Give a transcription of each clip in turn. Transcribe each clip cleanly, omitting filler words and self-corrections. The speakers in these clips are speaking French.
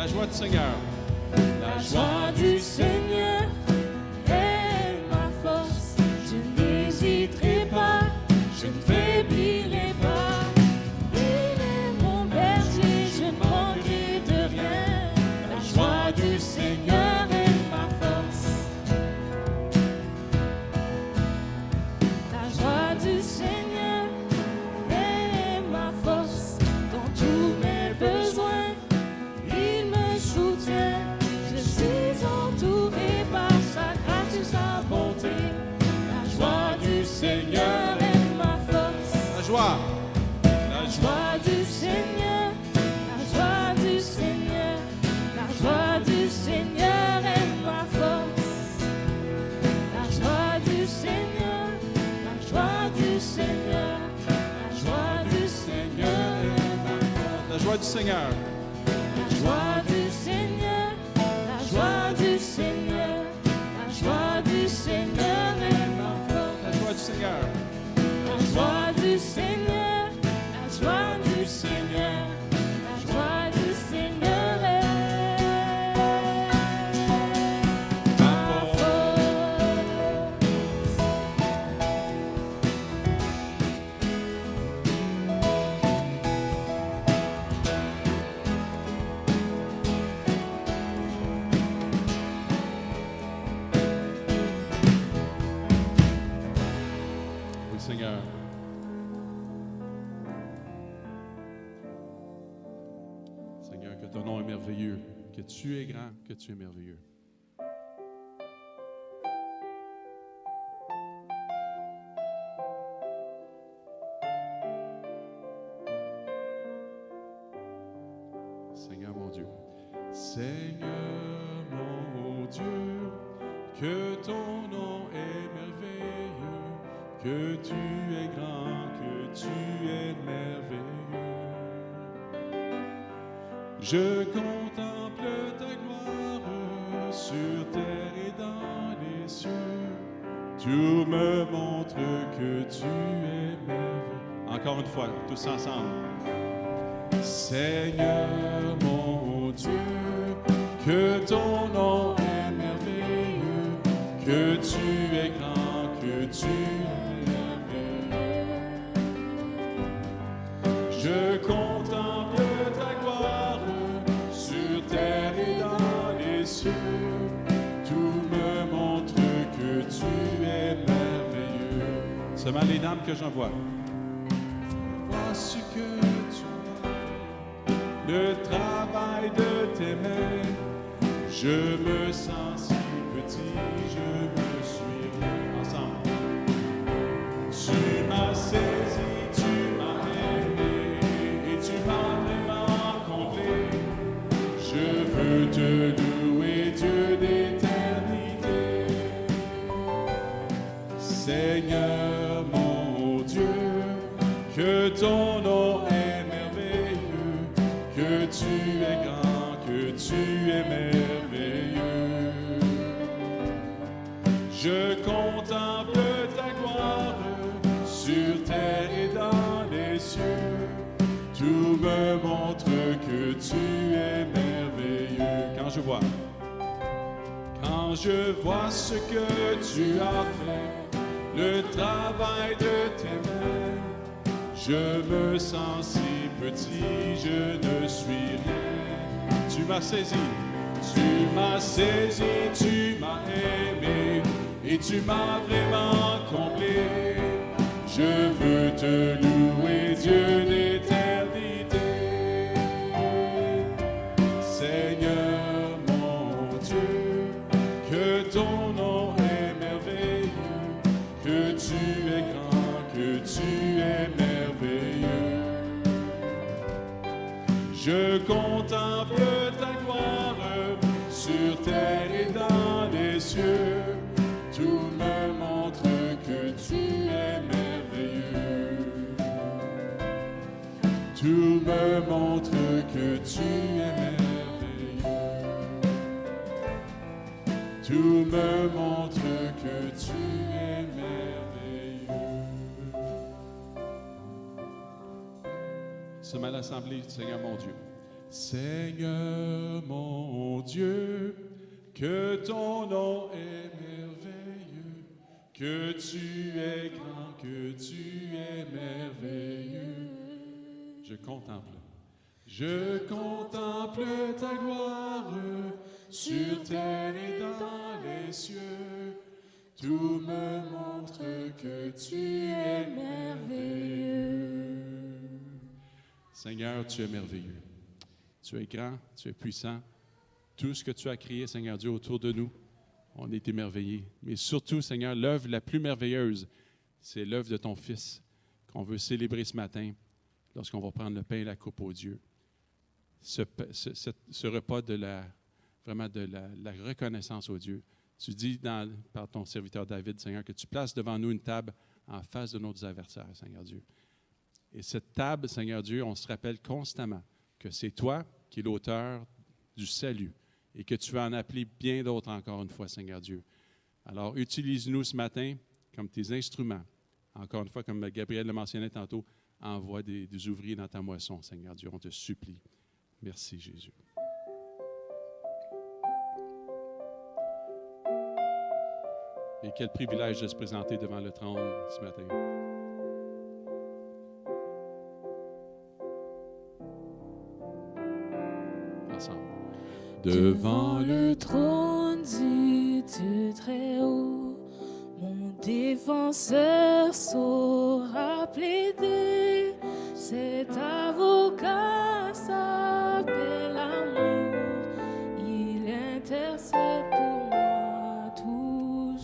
La joie du Seigneur. La joie du Seigneur est ma force. Je n'hésiterai pas, je ne faiblirai pas. Il est mon berger, je ne manquerai de rien. La joie du Seigneur est ma force. La joie du Seigneur est ma force. Dans tous mes besoins, il me soutient. Je suis entouré par sa grâce et sa bonté. La joie du Seigneur est ma force. La joie. La La joie. joie du Seigneur, la joie du Seigneur, la joie du Seigneur est ma force. La joie du Seigneur, la joie du Seigneur, la joie du Seigneur est ma force. La joie du Seigneur. La joie du Seigneur, la joie du Seigneur, la joie du Seigneur est ma force. La joie du Seigneur. La joie du Seigneur, la joie du Seigneur, la joie du Seigneur est ma force. Oui, Seigneur. Seigneur, que ton nom est merveilleux, que tu es grand, que tu es merveilleux. Seigneur mon Dieu. Seigneur mon Dieu, que ton nom est merveilleux, que tu es grand, que tu es merveilleux. Je contemple ta gloire sur terre et dans les cieux. Tout me montre que tu es merveilleux. Encore une fois, tous ensemble. Seigneur mon Dieu, que ton nom est merveilleux, que tu es grand, que tu es merveilleux. Je contemple ta gloire sur terre et dans les cieux. Tout me montre que tu es merveilleux. Seulement les dames que j'en vois. Vois ce que tu as fait, le travail de tes mains. Je me sens si petit, je me suis rien. Ensemble. Tu m'as saisi, tu m'as aimé et tu m'as vraiment comblé. Je veux te louer, Dieu d'éternité. Seigneur mon Dieu, que ton nom est merveilleux, que tu es grand, que tu es merveilleux. Je contemple ta gloire sur terre et dans les cieux. Tout me montre que tu es merveilleux. Quand je vois ce que tu as fait, le travail de tes mains, je me sens si petit, je ne suis rien. Tu m'as saisi, tu m'as aimé et tu m'as vraiment comblé. Je veux te louer, Dieu d'éternité. Seigneur mon Dieu, que ton nom est merveilleux, que tu es grand, que tu es merveilleux. Je contemple ta gloire sur terre et dans les cieux. Tout me montre que tu es merveilleux. Tout me montre que tu es merveilleux. Tout me montre que tu es merveilleux. Seulement l'assemblée, Seigneur mon Dieu. Seigneur mon Dieu, que ton nom est merveilleux, que tu es grand, que tu es merveilleux. Je contemple ta gloire sur terre et dans les cieux. Tout me montre que tu es merveilleux. Seigneur, tu es merveilleux. Tu es grand, tu es puissant. Tout ce que tu as créé, Seigneur Dieu, autour de nous, on est émerveillés. Mais surtout, Seigneur, l'œuvre la plus merveilleuse, c'est l'œuvre de ton Fils qu'on veut célébrer ce matin lorsqu'on va prendre le pain et la coupe au Dieu. Ce repas de la reconnaissance au Dieu. Tu dis par ton serviteur David, Seigneur, que tu places devant nous une table en face de nos adversaires, Seigneur Dieu. Et cette table, Seigneur Dieu, on se rappelle constamment que c'est toi qui es l'auteur du salut et que tu vas en appeler bien d'autres encore une fois, Seigneur Dieu. Alors, utilise-nous ce matin comme tes instruments. Encore une fois, comme Gabriel le mentionnait tantôt, envoie des ouvriers dans ta moisson, Seigneur Dieu. On te supplie. Merci, Jésus. Et quel privilège de se présenter devant le trône ce matin. Ensemble. Devant le trône du Dieu très haut, mon défenseur saura plaider. Cet avocat s'appelle amour, il intercède pour moi toujours.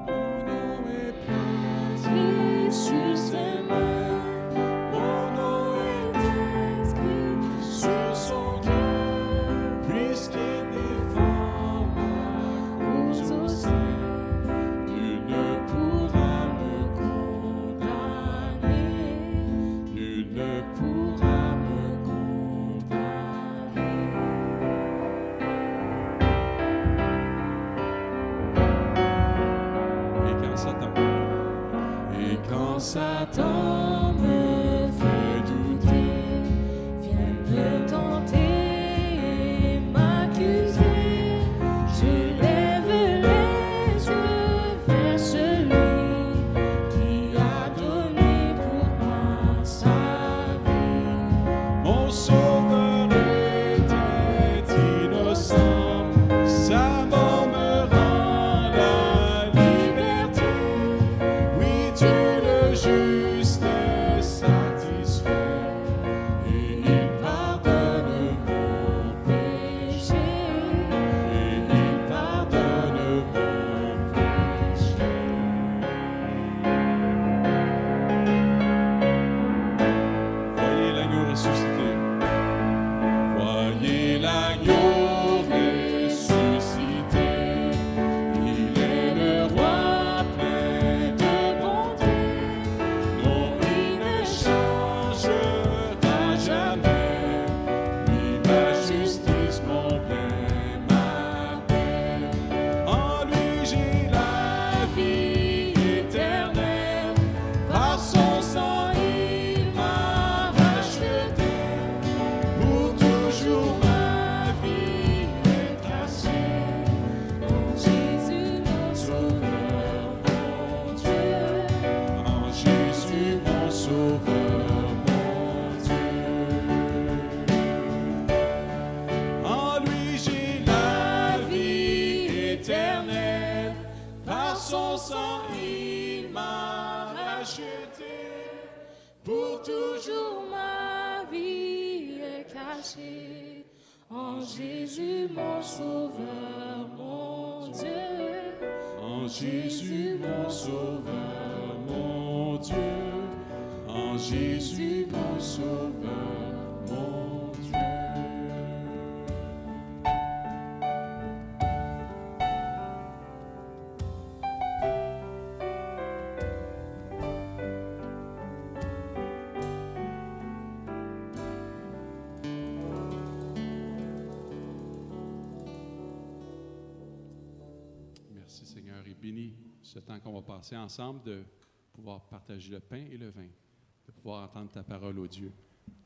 Mon nom est placé sur ses mains, mon nom est inscrit sur son cœur, puisqu'il défend ma cause au sein. Nul ne pourra me condamner. Nul ne pourra me condamner. Et quand Satan me fait douter, vient me tenter et m'accuser, je lève les yeux vers celui qui a donné pour moi sa vie. Mon sauveur était innocent, sa mort me rend la liberté. Oui, Dieu le juste est satisfait et il pardonne mon péché. Et il pardonne mon péché. Voyez l'agneau ressuscité. Voyez l'agneau ressuscité. Il est le roi plein de bonté. Non, il ne changera jamais. Lui, ma justice, mon bien, ma paix. En lui, j'ai la vie éternelle. Par son sang, il m'a racheté. Pour toujours, ma vie est cachée. En Jésus, mon sauveur, mon Dieu. En Jésus, mon sauveur, mon Dieu. En lui, j'ai la vie éternelle. Par son sang, il m'a racheté. Pour toujours, ma vie est cachée. En Jésus, mon sauveur, mon Dieu. En Jésus, mon sauveur, mon Dieu. En Jésus, mon sauveur, mon Dieu. Merci Seigneur et bénis ce temps qu'on va passer ensemble de pouvoir partager le pain et le vin, de pouvoir entendre ta parole, ô Dieu.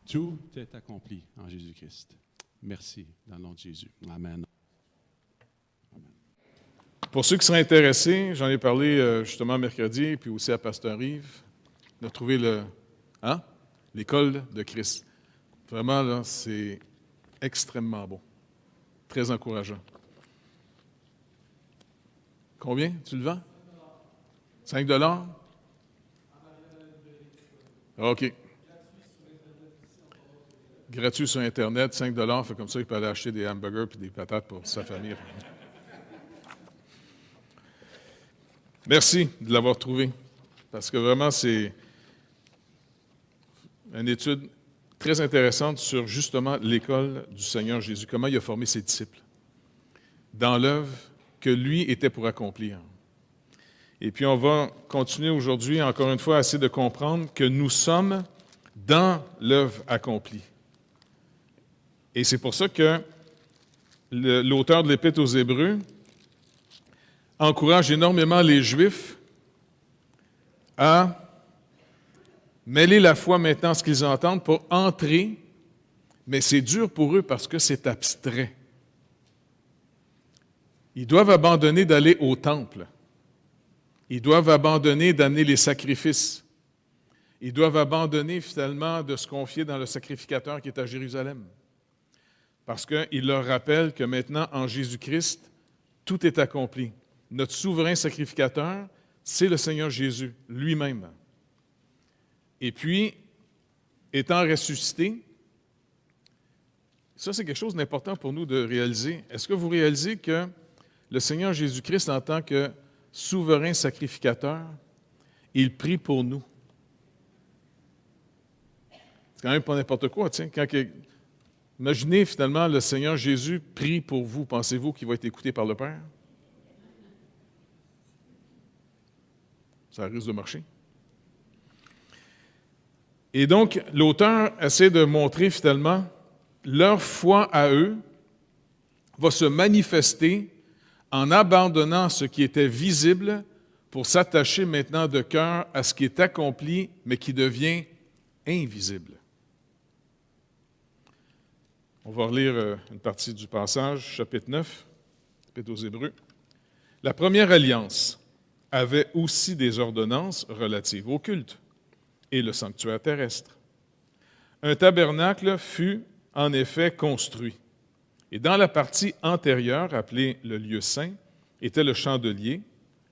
Tout est accompli en Jésus-Christ. Merci, dans le nom de Jésus. Amen. Pour ceux qui seraient intéressés, j'en ai parlé justement mercredi, puis aussi à Pasteur Yves, de trouver l'école de Christ. Vraiment, là, c'est extrêmement bon. Très encourageant. Combien tu le vends? 5 $? OK. Gratuit sur Internet, 5 $. Fait comme ça, il peut aller acheter des hamburgers et des patates pour sa famille. Merci de l'avoir trouvé. Parce que vraiment, c'est une étude très intéressante sur justement l'école du Seigneur Jésus, comment il a formé ses disciples dans l'œuvre que lui était pour accomplir. Et puis on va continuer aujourd'hui, encore une fois, à essayer de comprendre que nous sommes dans l'œuvre accomplie. Et c'est pour ça que l'auteur de l'Épître aux Hébreux encourage énormément les Juifs à mêler la foi maintenant à ce qu'ils entendent pour entrer, mais c'est dur pour eux parce que c'est abstrait. Ils doivent abandonner d'aller au temple. Ils doivent abandonner d'amener les sacrifices. Ils doivent abandonner finalement de se confier dans le sacrificateur qui est à Jérusalem. Parce qu'il leur rappelle que maintenant, en Jésus-Christ, tout est accompli. Notre souverain sacrificateur, c'est le Seigneur Jésus lui-même. Et puis, étant ressuscité, ça c'est quelque chose d'important pour nous de réaliser. Est-ce que vous réalisez que le Seigneur Jésus-Christ, en tant que souverain sacrificateur, il prie pour nous? C'est quand même pas n'importe quoi, tiens. Imaginez finalement le Seigneur Jésus prie pour vous. Pensez-vous qu'il va être écouté par le Père? Ça risque de marcher. Et donc, l'auteur essaie de montrer finalement leur foi à eux va se manifester en abandonnant ce qui était visible pour s'attacher maintenant de cœur à ce qui est accompli, mais qui devient invisible. On va relire une partie du passage, chapitre 9, Épître aux Hébreux. La première alliance avait aussi des ordonnances relatives au culte et le sanctuaire terrestre. Un tabernacle fut en effet construit. Et dans la partie antérieure, appelée le lieu saint, était le chandelier,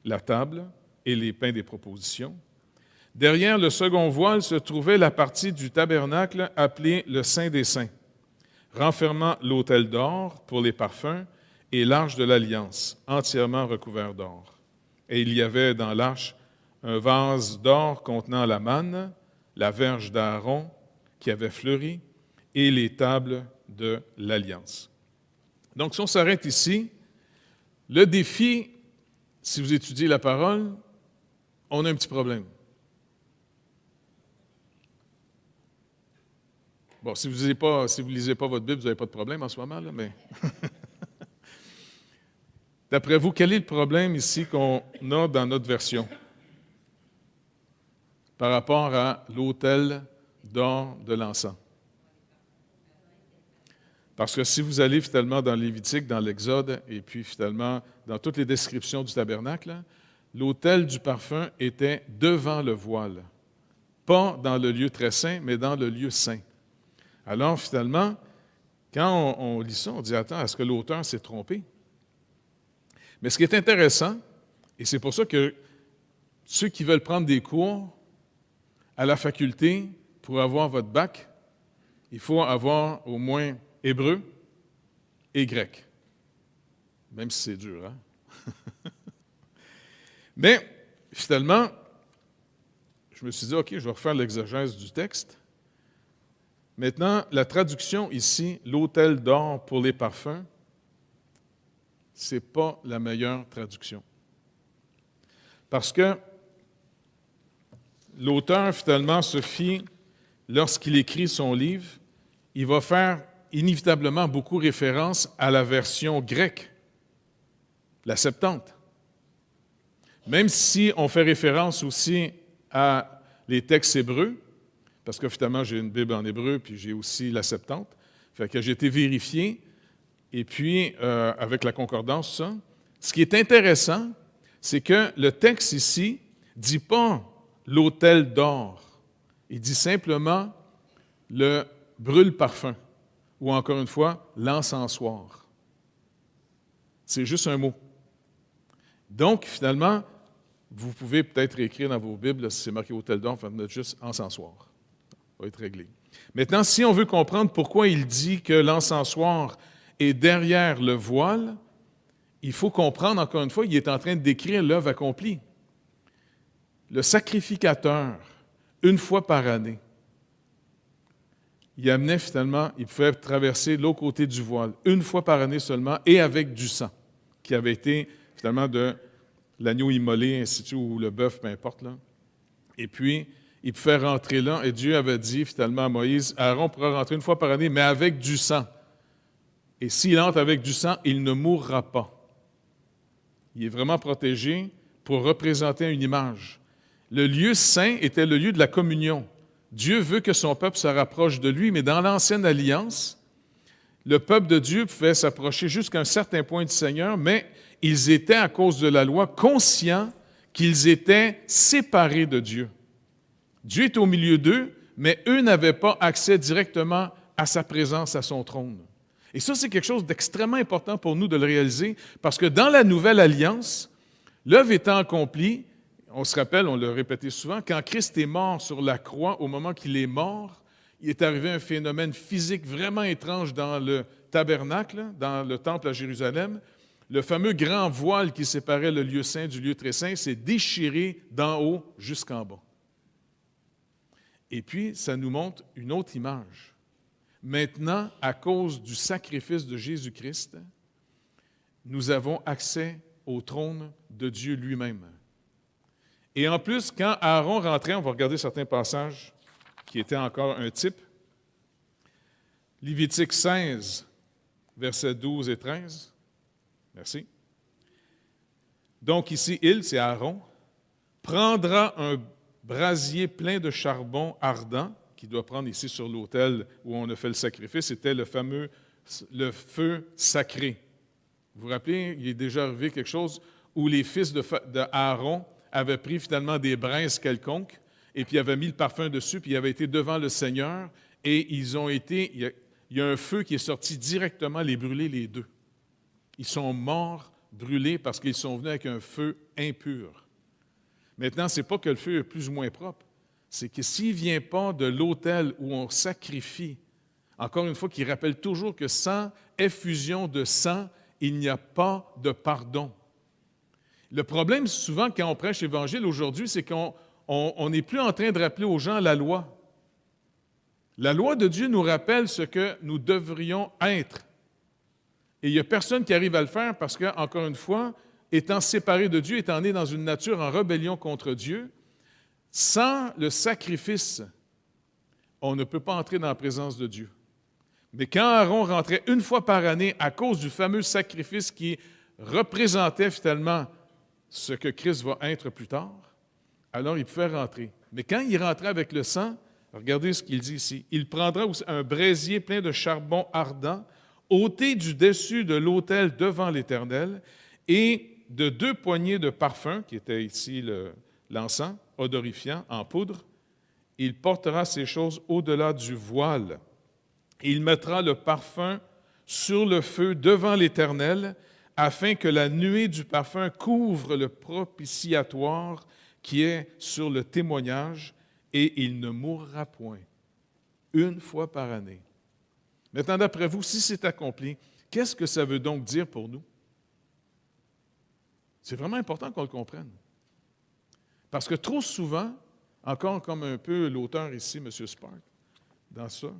la table et les pains des propositions. Derrière le second voile se trouvait la partie du tabernacle appelée le Saint des Saints, renfermant l'autel d'or pour les parfums et l'arche de l'Alliance, entièrement recouvert d'or. Et il y avait dans l'arche un vase d'or contenant la manne, la verge d'Aaron qui avait fleuri et les tables de l'Alliance. Donc, si on s'arrête ici, le défi, si vous étudiez la parole, on a un petit problème. Bon, si vous ne lisez pas votre Bible, vous n'avez pas de problème en ce moment, là, mais... D'après vous, quel est le problème ici qu'on a dans notre version par rapport à l'autel d'or de l'encens? Parce que si vous allez finalement dans Lévitique, dans l'Exode, et puis finalement dans toutes les descriptions du tabernacle, l'autel du parfum était devant le voile. Pas dans le lieu très saint, mais dans le lieu saint. Alors finalement, quand on lit ça, on dit « Attends, est-ce que l'auteur s'est trompé? » Mais ce qui est intéressant, et c'est pour ça que ceux qui veulent prendre des cours à la faculté pour avoir votre bac, il faut avoir au moins hébreu et grec. Même si c'est dur, hein? Mais, finalement, je me suis dit, OK, je vais refaire l'exégèse du texte. Maintenant, la traduction ici, l'autel d'or pour les parfums, ce n'est pas la meilleure traduction. Parce que l'auteur, finalement, se fie, lorsqu'il écrit son livre, il va faire inévitablement beaucoup référence à la version grecque, la Septante. Même si on fait référence aussi à les textes hébreux, parce que finalement, j'ai une Bible en hébreu, puis j'ai aussi la Septante. Fait que j'ai été vérifié, et puis, avec la concordance, ça. Ce qui est intéressant, c'est que le texte ici ne dit pas l'autel d'or. Il dit simplement le brûle-parfum, ou encore une fois, l'encensoir. C'est juste un mot. Donc, finalement, vous pouvez peut-être écrire dans vos Bibles, si c'est marqué autel d'or, vous mettre juste encensoir. Ça va être réglé. Maintenant, si on veut comprendre pourquoi il dit que l'encensoir est derrière le voile, il faut comprendre, encore une fois, qu'il est en train de décrire l'œuvre accomplie. Le sacrificateur, une fois par année, il amenait finalement, il pouvait traverser l'autre côté du voile, une fois par année seulement, et avec du sang, qui avait été finalement de l'agneau immolé, ainsi de suite, ou le bœuf, peu importe. Là. Et puis, il pouvait rentrer là, et Dieu avait dit finalement à Moïse, Aaron pourra rentrer une fois par année, mais avec du sang. Et s'il entre avec du sang, il ne mourra pas. Il est vraiment protégé pour représenter une image. Le lieu saint était le lieu de la communion. Dieu veut que son peuple se rapproche de lui, mais dans l'Ancienne Alliance, le peuple de Dieu pouvait s'approcher jusqu'à un certain point du Seigneur, mais ils étaient, à cause de la loi, conscients qu'ils étaient séparés de Dieu. Dieu est au milieu d'eux, mais eux n'avaient pas accès directement à sa présence, à son trône. Et ça, c'est quelque chose d'extrêmement important pour nous de le réaliser, parce que dans la Nouvelle Alliance, l'œuvre étant accomplie, on se rappelle, on l'a répété souvent, quand Christ est mort sur la croix, au moment qu'il est mort, il est arrivé un phénomène physique vraiment étrange dans le tabernacle, dans le temple à Jérusalem. Le fameux grand voile qui séparait le lieu saint du lieu très saint s'est déchiré d'en haut jusqu'en bas. Et puis, ça nous montre une autre image. Maintenant, à cause du sacrifice de Jésus-Christ, nous avons accès au trône de Dieu lui-même. Et en plus, quand Aaron rentrait, on va regarder certains passages qui étaient encore un type. Lévitique 16, versets 12 et 13. Merci. Donc ici, il, c'est Aaron, prendra un brasier plein de charbon ardent, qu'il doit prendre ici sur l'autel où on a fait le sacrifice, c'était le feu sacré. Vous vous rappelez, il est déjà arrivé quelque chose où les fils de Aaron avaient pris finalement des braises quelconques, et puis avaient mis le parfum dessus, puis ils avaient été devant le Seigneur, et ils ont été, il y a un feu qui est sorti directement les brûler les deux. Ils sont morts brûlés parce qu'ils sont venus avec un feu impur. Maintenant, ce n'est pas que le feu est plus ou moins propre, c'est que s'il ne vient pas de l'autel où on sacrifie, encore une fois, qui rappelle toujours que sans effusion de sang, il n'y a pas de pardon. Le problème, souvent, quand on prêche l'Évangile aujourd'hui, c'est qu'on n'est plus en train de rappeler aux gens la loi. La loi de Dieu nous rappelle ce que nous devrions être. Et il n'y a personne qui arrive à le faire parce que, encore une fois, étant séparé de Dieu, étant né dans une nature en rébellion contre Dieu, sans le sacrifice, on ne peut pas entrer dans la présence de Dieu. Mais quand Aaron rentrait une fois par année à cause du fameux sacrifice qui représentait finalement ce que Christ va être plus tard, alors il pouvait rentrer. Mais quand il rentrait avec le sang, regardez ce qu'il dit ici, il prendra un brasier plein de charbon ardent, ôté du dessus de l'autel devant l'Éternel, et de 2 poignées de parfum, qui était ici l'encens, odorifiant, en poudre. Il portera ces choses au-delà du voile. Il mettra le parfum sur le feu devant l'Éternel, afin que la nuée du parfum couvre le propitiatoire qui est sur le témoignage, et il ne mourra point, une fois par année. Maintenant, d'après vous, si c'est accompli, qu'est-ce que ça veut donc dire pour nous? C'est vraiment important qu'on le comprenne. Parce que trop souvent, encore comme un peu l'auteur ici, M. Spark, dans ça,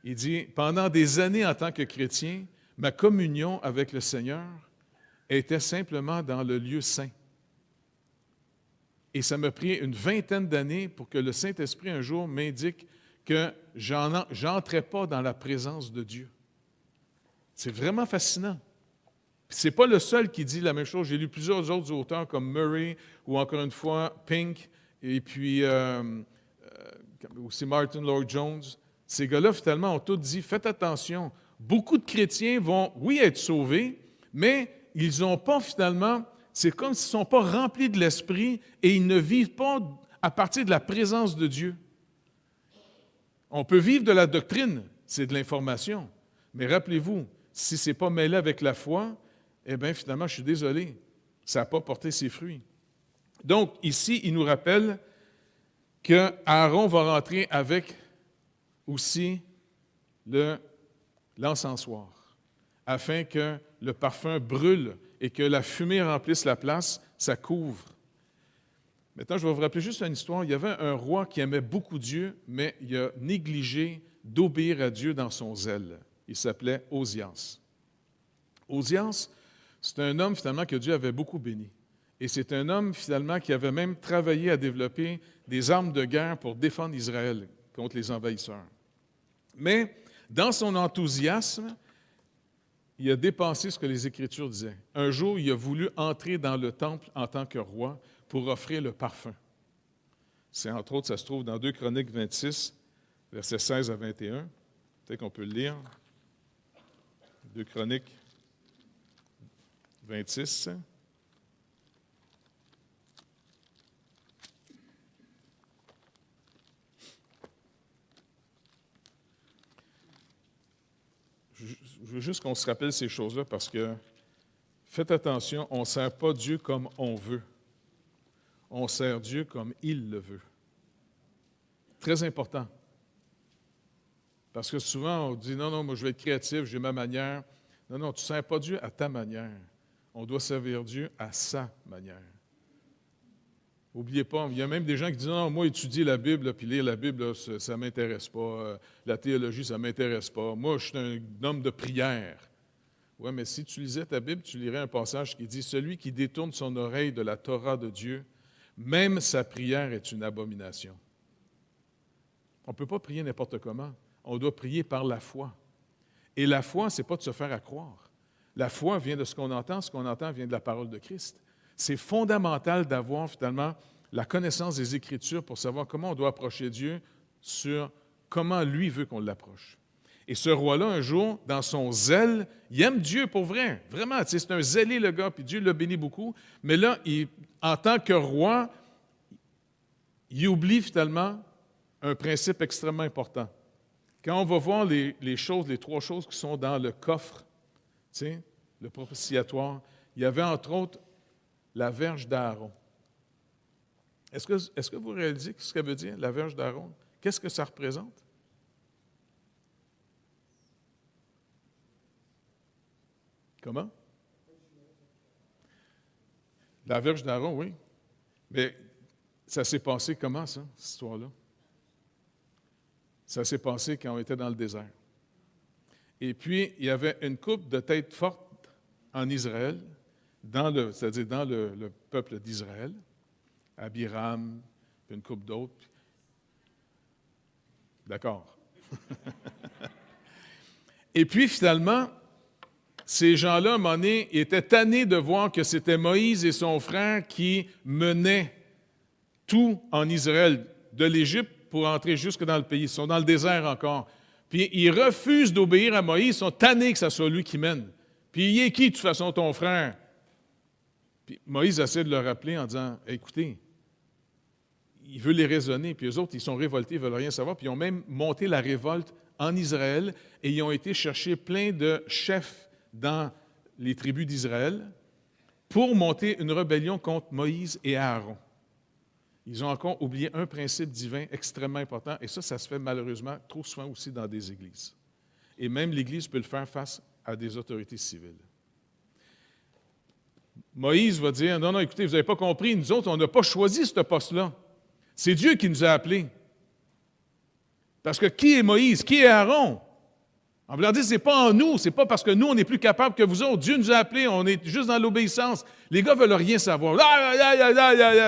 il dit, pendant des années en tant que chrétien, ma communion avec le Seigneur était simplement dans le lieu saint. Et ça m'a pris une 20aine d'années pour que le Saint-Esprit un jour m'indique que j'entrais pas dans la présence de Dieu. C'est vraiment fascinant. Ce n'est pas le seul qui dit la même chose. J'ai lu plusieurs autres auteurs comme Murray ou encore une fois Pink et puis aussi Martin Lloyd-Jones, ces gars-là, finalement, ont tous dit, faites attention, beaucoup de chrétiens vont, oui, être sauvés, mais ils n'ont pas, finalement, c'est comme s'ils ne sont pas remplis de l'Esprit et ils ne vivent pas à partir de la présence de Dieu. On peut vivre de la doctrine, c'est de l'information, mais rappelez-vous, si ce n'est pas mêlé avec la foi, eh bien, finalement, je suis désolé, ça n'a pas porté ses fruits. Donc, ici, il nous rappelle que Aaron va rentrer avec aussi l'encensoir, afin que le parfum brûle et que la fumée remplisse la place, ça couvre. Maintenant, je vais vous rappeler juste une histoire. Il y avait un roi qui aimait beaucoup Dieu, mais il a négligé d'obéir à Dieu dans son zèle. Il s'appelait Osias. Osias, c'est un homme finalement que Dieu avait beaucoup béni. Et c'est un homme finalement qui avait même travaillé à développer des armes de guerre pour défendre Israël contre les envahisseurs. Mais dans son enthousiasme, il a dépensé ce que les Écritures disaient. Un jour, il a voulu entrer dans le temple en tant que roi pour offrir le parfum. C'est entre autres, ça se trouve dans 2 Chroniques 26, versets 16 à 21. Peut-être qu'on peut le lire. 2 Chroniques 26. Je veux juste qu'on se rappelle ces choses-là parce que, faites attention, on ne sert pas Dieu comme on veut. On sert Dieu comme il le veut. Très important. Parce que souvent, on dit, non, moi je vais être créatif, j'ai ma manière. Non, tu ne sers pas Dieu à ta manière. On doit servir Dieu à sa manière. N'oubliez pas, il y a même des gens qui disent, non, moi étudier la Bible, puis lire la Bible, là, ça ne m'intéresse pas. La théologie, ça ne m'intéresse pas. Moi, je suis un homme de prière. Oui, mais si tu lisais ta Bible, tu lirais un passage qui dit, celui qui détourne son oreille de la Torah de Dieu, même sa prière est une abomination. On ne peut pas prier n'importe comment. On doit prier par la foi. Et la foi, ce n'est pas de se faire à croire. La foi vient de ce qu'on entend vient de la parole de Christ. C'est fondamental d'avoir finalement la connaissance des Écritures pour savoir comment on doit approcher Dieu sur comment lui veut qu'on l'approche. Et ce roi-là, un jour, dans son zèle, il aime Dieu pour vrai. Vraiment, c'est un zélé, le gars, puis Dieu l'a béni beaucoup. Mais là, en tant que roi, il oublie finalement un principe extrêmement important. Quand on va voir les trois choses qui sont dans le coffre, le propitiatoire, il y avait entre autres la verge d'Aaron. Est-ce que vous réalisez ce que ça veut dire, la verge d'Aaron? Qu'est-ce que ça représente? Comment? La verge d'Aaron, oui. Mais ça s'est passé comment, ça, cette histoire-là? Ça s'est passé quand on était dans le désert. Et puis, il y avait une couple de têtes fortes en Israël, c'est-à-dire dans le peuple d'Israël, Abiram, puis une couple d'autres. D'accord. Et puis, finalement, ces gens-là, à un moment donné, étaient tannés de voir que c'était Moïse et son frère qui menaient tout en Israël, de l'Égypte pour entrer jusque dans le pays. Ils sont dans le désert encore. Puis ils refusent d'obéir à Moïse, ils sont tannés que ce soit lui qui mène. Puis il est qui, de toute façon, ton frère? Puis Moïse essaie de leur rappeler en disant, écoutez, il veut les raisonner, puis eux autres, ils sont révoltés, ils ne veulent rien savoir, puis ils ont même monté la révolte en Israël, et ils ont été chercher plein de chefs dans les tribus d'Israël pour monter une rébellion contre Moïse et Aaron. Ils ont encore oublié un principe divin extrêmement important, et ça se fait malheureusement trop souvent aussi dans des églises. Et même l'Église peut le faire face à des autorités civiles. Moïse va dire, non, écoutez, vous n'avez pas compris, nous autres, on n'a pas choisi ce poste-là. C'est Dieu qui nous a appelés. Parce que qui est Moïse? Qui est Aaron? En voulant dire, ce n'est pas en nous, ce n'est pas parce que nous, on est plus capables que vous autres. Dieu nous a appelés, on est juste dans l'obéissance. Les gars ne veulent rien savoir.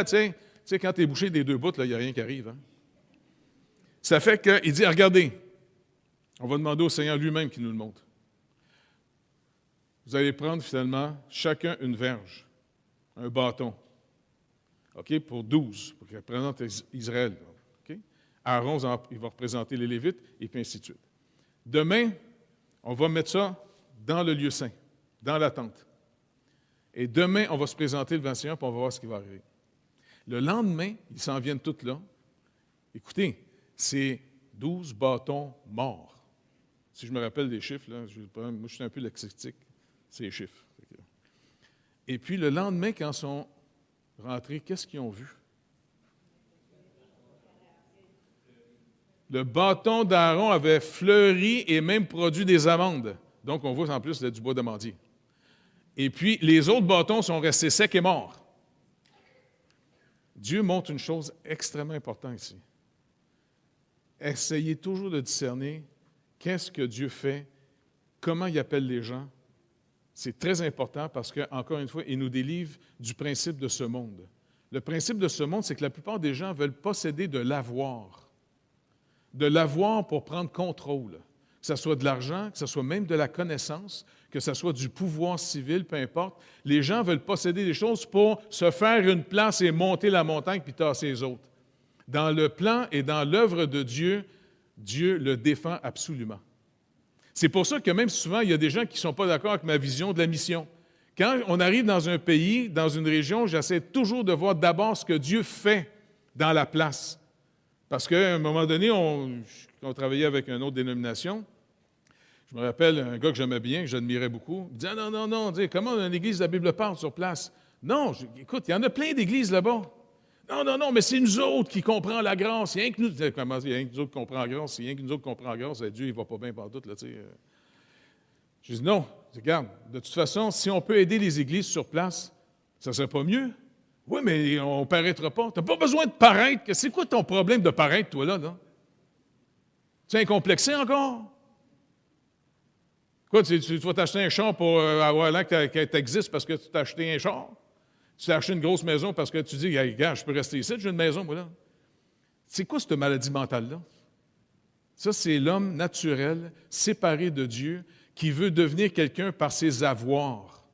Tu sais, quand tu es bouché des deux bouts, il n'y a rien qui arrive. Hein? Ça fait qu'il dit, regardez, on va demander au Seigneur lui-même qu'il nous le montre. Vous allez prendre finalement chacun une verge, un bâton, OK, pour 12, pour qu'il représente Israël. OK? Aaron, il va représenter les Lévites, et puis ainsi de suite. Demain, on va mettre ça dans le lieu saint, dans la tente. Et demain, on va se présenter devant le Seigneur, puis on va voir ce qui va arriver. Le lendemain, ils s'en viennent tous là. Écoutez, c'est 12 bâtons morts. Si je me rappelle des chiffres, là, moi je suis un peu lexique, c'est les chiffres. Et puis le lendemain, quand ils sont rentrés, qu'est-ce qu'ils ont vu? Le bâton d'Aaron avait fleuri et même produit des amandes. Donc on voit en plus du bois d'amandier. Et puis les autres bâtons sont restés secs et morts. Dieu montre une chose extrêmement importante ici. Essayez toujours de discerner qu'est-ce que Dieu fait, comment il appelle les gens. C'est très important parce qu'encore une fois, il nous délivre du principe de ce monde. Le principe de ce monde, c'est que la plupart des gens veulent posséder de l'avoir. De l'avoir pour prendre contrôle. Que ce soit de l'argent, que ce soit même de la connaissance, que ce soit du pouvoir civil, peu importe. Les gens veulent posséder des choses pour se faire une place et monter la montagne puis tasser les autres. Dans le plan et dans l'œuvre de Dieu, Dieu le défend absolument. C'est pour ça que même souvent, il y a des gens qui ne sont pas d'accord avec ma vision de la mission. Quand on arrive dans un pays, dans une région, j'essaie toujours de voir d'abord ce que Dieu fait dans la place. Parce qu'à un moment donné, on travaillait avec une autre dénomination. Je me rappelle un gars que j'aimais bien, que j'admirais beaucoup. Il disait non, comment une église de la Bible parle sur place? Non, écoute, il y en a plein d'églises là-bas. Non, mais c'est nous autres qui comprenons la grâce. Il y a rien que nous, comment dire, il y a rien que nous autres qui comprenons la grâce. Il y a rien que nous autres qui comprenons la grâce. Dieu, il ne va pas bien partout, là, tu sais. Je dis non, regarde, de toute façon, si on peut aider les églises sur place, ça ne serait pas mieux? Oui, mais on ne paraîtra pas. Tu n'as pas besoin de paraître. C'est quoi ton problème de paraître, toi, là? Tu es incomplexé encore? Quoi, tu vas t'acheter un char pour avoir l'air que tu existes parce que tu t'as acheté un char? Tu t'as acheté une grosse maison parce que tu dis, regarde, je peux rester ici, j'ai une maison, moi, là. C'est quoi cette maladie mentale-là? Ça, c'est l'homme naturel, séparé de Dieu, qui veut devenir quelqu'un par ses avoirs.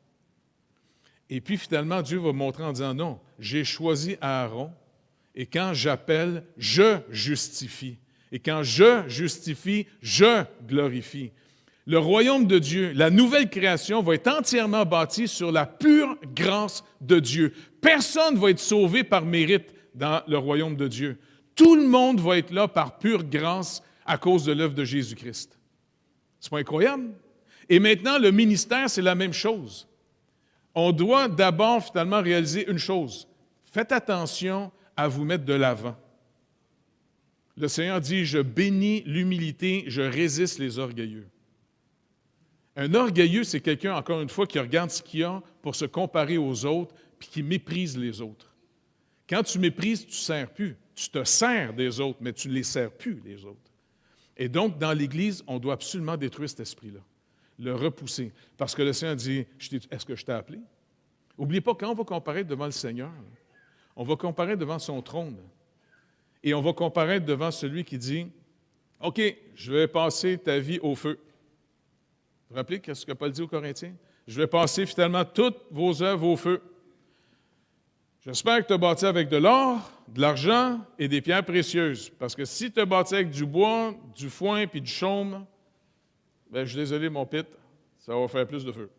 Et puis, finalement, Dieu va montrer en disant, non, j'ai choisi Aaron, et quand j'appelle, je justifie. Et quand je justifie, je glorifie. Le royaume de Dieu, la nouvelle création va être entièrement bâtie sur la pure grâce de Dieu. Personne ne va être sauvé par mérite dans le royaume de Dieu. Tout le monde va être là par pure grâce à cause de l'œuvre de Jésus-Christ. C'est pas incroyable? Et maintenant, le ministère, c'est la même chose. On doit d'abord, finalement, réaliser une chose. Faites attention à vous mettre de l'avant. Le Seigneur dit, je bénis l'humilité, je résiste les orgueilleux. Un orgueilleux, c'est quelqu'un, encore une fois, qui regarde ce qu'il a pour se comparer aux autres, puis qui méprise les autres. Quand tu méprises, tu ne sers plus. Tu te sers des autres, mais tu ne les sers plus, les autres. Et donc, dans l'Église, on doit absolument détruire cet esprit-là, le repousser. Parce que le Seigneur dit, est-ce que je t'ai appelé? N'oubliez pas, quand on va comparaître devant le Seigneur, on va comparaître devant son trône. Et on va comparaître devant celui qui dit, « OK, je vais passer ta vie au feu. » Vous vous rappelez ce que Paul dit aux Corinthiens? « Je vais passer finalement toutes vos œuvres au feu. J'espère que tu as bâti avec de l'or, de l'argent et des pierres précieuses. Parce que si tu as bâti avec du bois, du foin puis du chaume, bien, je suis désolé, mon pit, ça va faire plus de feu. »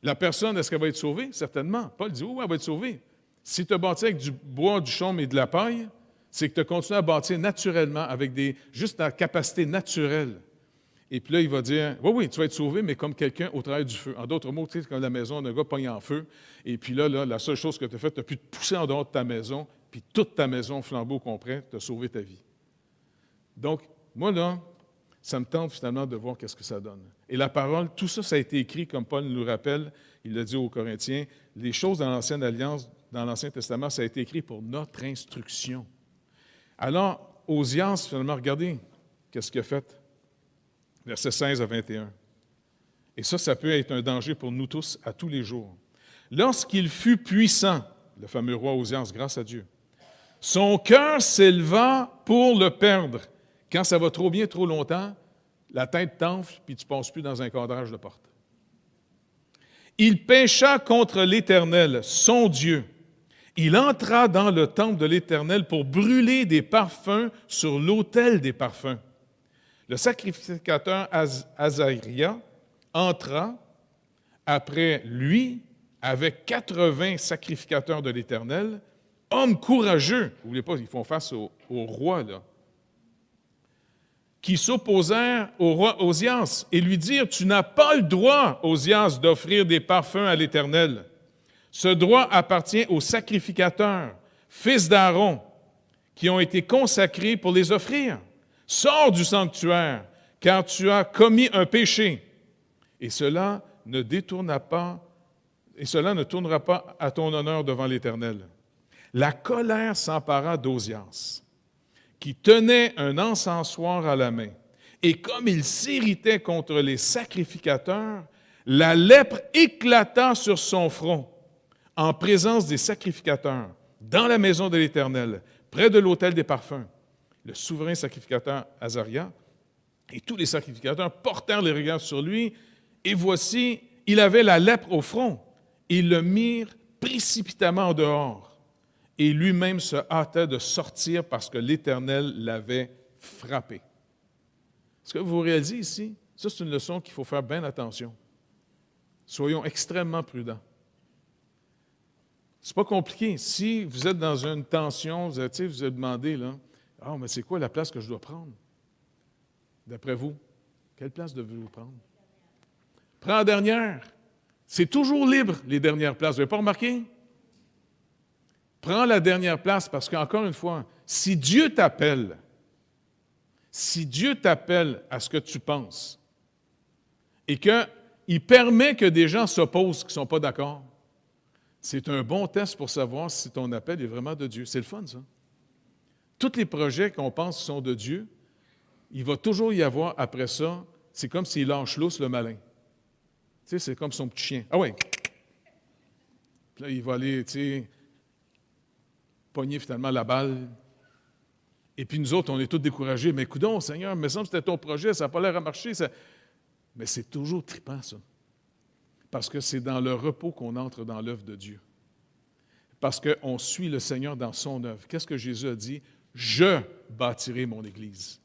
La personne, est-ce qu'elle va être sauvée? Certainement. Paul dit, oui, elle va être sauvée. Si tu as bâti avec du bois, du chaume et de la paille, c'est que tu as continué à bâtir naturellement, avec juste ta capacité naturelle. Et puis là, il va dire, oui, tu vas être sauvé, mais comme quelqu'un au travers du feu. En d'autres mots, tu sais, comme la maison d'un gars pogne en feu, et puis là, la seule chose que tu as faite, tu as pu te pousser en dehors de ta maison, puis toute ta maison, flambeau complet, tu as sauvé ta vie. Donc, moi, là, ça me tente finalement de voir qu'est-ce que ça donne. Et la parole, tout ça, ça a été écrit, comme Paul nous rappelle, il l'a dit aux Corinthiens, les choses dans l'Ancienne Alliance, dans l'Ancien Testament, ça a été écrit pour notre instruction. Alors, Osias, finalement, regardez qu'est-ce qu'il a fait. Versets 16 à 21. Et ça peut être un danger pour nous tous à tous les jours. Lorsqu'il fut puissant, le fameux roi Osias, grâce à Dieu, son cœur s'éleva pour le perdre. Quand ça va trop bien, trop longtemps, la tête t'enfle, puis tu ne passes plus dans un cadrage de porte. Il pécha contre l'Éternel, son Dieu. il entra dans le temple de l'Éternel pour brûler des parfums sur l'autel des parfums. Le sacrificateur Azaria entra après lui avec 80 sacrificateurs de l'Éternel, hommes courageux, n'oubliez pas, ils font face au roi, là, qui s'opposèrent au roi Osias et lui dirent, « Tu n'as pas le droit, Osias, d'offrir des parfums à l'Éternel. Ce droit appartient aux sacrificateurs, fils d'Aaron, qui ont été consacrés pour les offrir. Sors du sanctuaire, car tu as commis un péché. » Et cela ne tournera pas à ton honneur devant l'Éternel. La colère s'empara d'Osias, qui tenait un encensoir à la main. Et comme il s'irritait contre les sacrificateurs, la lèpre éclata sur son front en présence des sacrificateurs, dans la maison de l'Éternel, près de l'autel des parfums. Le souverain sacrificateur Azaria et tous les sacrificateurs portèrent les regards sur lui, et voici, il avait la lèpre au front. Ils le mirent précipitamment en dehors. Et lui-même se hâtait de sortir parce que l'Éternel l'avait frappé. Est-ce que vous réalisez ici? Ça, c'est une leçon qu'il faut faire bien attention. Soyons extrêmement prudents. C'est pas compliqué. Si vous êtes dans une tension, vous avez demandé, là, « Ah, mais c'est quoi la place que je dois prendre? » D'après vous, quelle place devez-vous prendre? Prends la dernière. C'est toujours libre, les dernières places. Vous n'avez pas remarqué? Prends la dernière place parce qu'encore une fois, si Dieu t'appelle à ce que tu penses et qu'il permet que des gens s'opposent qui ne sont pas d'accord, c'est un bon test pour savoir si ton appel est vraiment de Dieu. C'est le fun, ça. Tous les projets qu'on pense sont de Dieu, il va toujours y avoir après ça, c'est comme s'il lâche lousse le malin. Tu sais, c'est comme son petit chien. Ah oui! Puis là, il va aller, pogner finalement la balle. Et puis nous autres, on est tous découragés. Mais coudonc, Seigneur, il me semble que c'était ton projet, ça n'a pas l'air à marcher. Mais c'est toujours trippant, ça. Parce que c'est dans le repos qu'on entre dans l'œuvre de Dieu. Parce qu'on suit le Seigneur dans son œuvre. Qu'est-ce que Jésus a dit? « Je bâtirai mon Église. »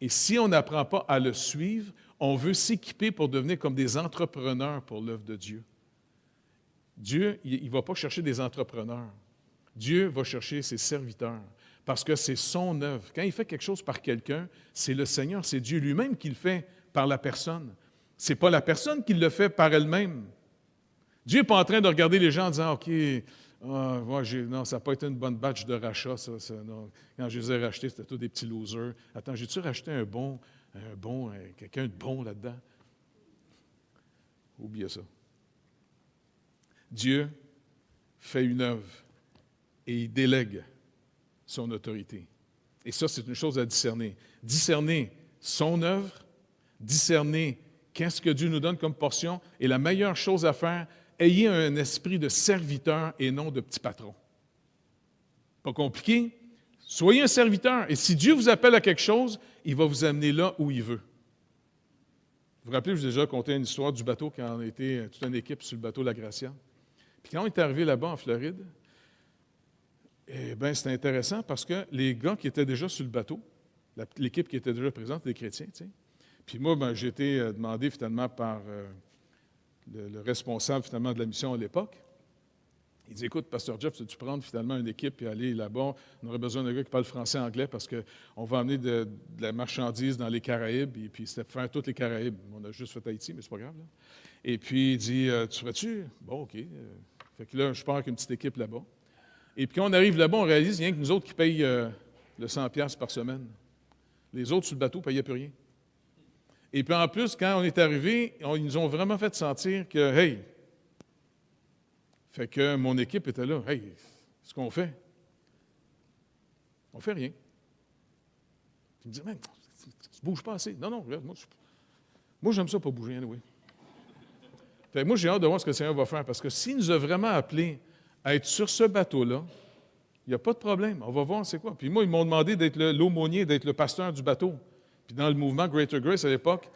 Et si on n'apprend pas à le suivre, on veut s'équiper pour devenir comme des entrepreneurs pour l'œuvre de Dieu. Dieu, il ne va pas chercher des entrepreneurs. Dieu va chercher ses serviteurs parce que c'est son œuvre. Quand il fait quelque chose par quelqu'un, c'est le Seigneur, c'est Dieu lui-même qui le fait par la personne. Ce n'est pas la personne qui le fait par elle-même. Dieu n'est pas en train de regarder les gens en disant « OK, non, ça n'a pas été une bonne batch de rachat, ça, non. Quand je les ai rachetés, c'était tous des petits losers. Attends, j'ai-tu racheté quelqu'un de bon là-dedans? » Oubliez ça. Dieu fait une œuvre et il délègue son autorité. Et ça, c'est une chose à discerner. Discerner son œuvre, discerner qu'est-ce que Dieu nous donne comme portion, et la meilleure chose à faire, ayez un esprit de serviteur et non de petit patron. Pas compliqué. Soyez un serviteur. Et si Dieu vous appelle à quelque chose, il va vous amener là où il veut. Vous vous rappelez, je vous ai déjà conté une histoire du bateau quand on était toute une équipe sur le bateau La Gracia. Puis quand on est arrivé là-bas en Floride, eh bien, c'était intéressant parce que les gars qui étaient déjà sur le bateau, l'équipe qui était déjà présente, les chrétiens, tu sais. Puis moi, j'ai été demandé finalement par le responsable finalement de la mission à l'époque. Il dit, écoute, Pasteur Jeff, veux-tu prendre finalement une équipe et aller là-bas? On aurait besoin d'un gars qui parle français et anglais parce qu'on va amener de la marchandise dans les Caraïbes. Et puis, c'était pour faire toutes les Caraïbes. On a juste fait Haïti, mais c'est pas grave. Là. Et puis, il dit, tu ferais-tu? Bon, OK. Fait que là, je pars avec une petite équipe là-bas. Et puis, quand on arrive là-bas, on réalise qu'il n'y a que nous autres qui payent le 100$ par semaine. Les autres sur le bateau ne payaient plus rien. Et puis, en plus, quand on est arrivé, ils nous ont vraiment fait sentir que, hey, fait que mon équipe était là. Hey, ce qu'on fait, on fait rien. Tu me dis, man, tu ne bouges pas assez. Non, regarde, moi j'aime ça pas bouger, anyway. Fait que moi, j'ai hâte de voir ce que le Seigneur va faire, parce que s'il nous a vraiment appelés à être sur ce bateau-là, il n'y a pas de problème. On va voir c'est quoi. Puis moi, ils m'ont demandé d'être l'aumônier, d'être le pasteur du bateau. Puis dans le mouvement Greater Grace à l'époque,